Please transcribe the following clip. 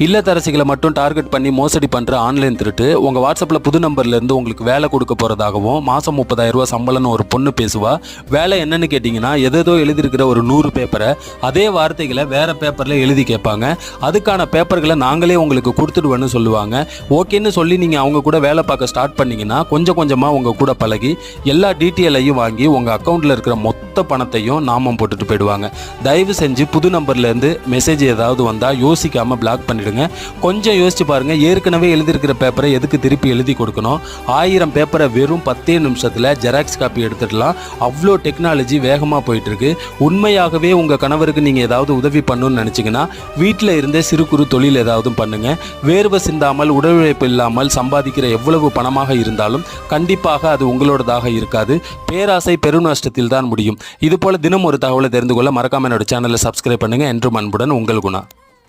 இல்லத்தரசிகளை மட்டும் டார்கெட் பண்ணி மோசடி பண்ணுற ஆன்லைன் திருட்டு. உங்கள் வாட்ஸ்அப்பில் புது நம்பர்லேருந்து உங்களுக்கு வேலை கொடுக்க போகிறதாகவும் மாதம் 30,000 ரூபா சம்பளம்னு ஒரு பொண்ணு பேசுவா. வேலை என்னன்னு கேட்டிங்கன்னா ஏதோ எழுதியிருக்கிற ஒரு 100 பேப்பரை அதே வார்த்தைகளை வேறு பேப்பரில் எழுதி கேட்பாங்க. அதுக்கான பேப்பர்களை நாங்களே உங்களுக்கு கொடுத்துடுவேன்னு சொல்லுவாங்க. ஓகேன்னு சொல்லி நீங்கள் அவங்க கூட வேலை பார்க்க ஸ்டார்ட் பண்ணிங்கன்னா கொஞ்சம் கொஞ்சமாக உங்கள் கூட பழகி எல்லா டீட்டெயிலையும் வாங்கி உங்கள் அக்கௌண்ட்டில் இருக்கிற மொத்த பணத்தையும் நாமம் போட்டுட்டு போயிடுவாங்க. தயவு செஞ்சு புது நம்பர்லேருந்து மெசேஜ் ஏதாவது வந்தால் யோசிக்காமல் பிளாக் பண்ணிவிடுங்க. கொஞ்சம் யோசிச்சு பாருங்க, ஏற்கனவே எழுதியிருக்கிற பேப்பரை எதுக்கு திருப்பி எழுதி கொடுக்கணும்? 1000 பேப்பரை வெறும் 10 நிமிஷத்தில் ஜெராக்ஸ் காப்பி எடுத்துடலாம். அவ்வளோ டெக்னாலஜி வேகமாக போயிட்டு இருக்கு. உண்மையாகவே உங்கள் கணவருக்கு நீங்கள் ஏதாவது உதவி பண்ணணும்னு நினச்சிங்கன்னா வீட்டில் இருந்தே சிறு குறு தொழில் ஏதாவது பண்ணுங்க. வேர்வை சிந்தாமல் உடல் உழைப்பு இல்லாமல் சம்பாதிக்கிற எவ்வளவு பணமாக இருந்தாலும் கண்டிப்பாக அது உங்களோடதாக இருக்காது. பேராசை பெரும் நஷ்டத்தில் தான் முடியும். இதுபோல தினம் ஒரு தகவலை தெரிந்து கொள்ள மறக்காம என்னோட சேனலை சப்ஸ்கிரைப் பண்ணுங்க. என்றும் அன்புடன் உங்கள் குணா.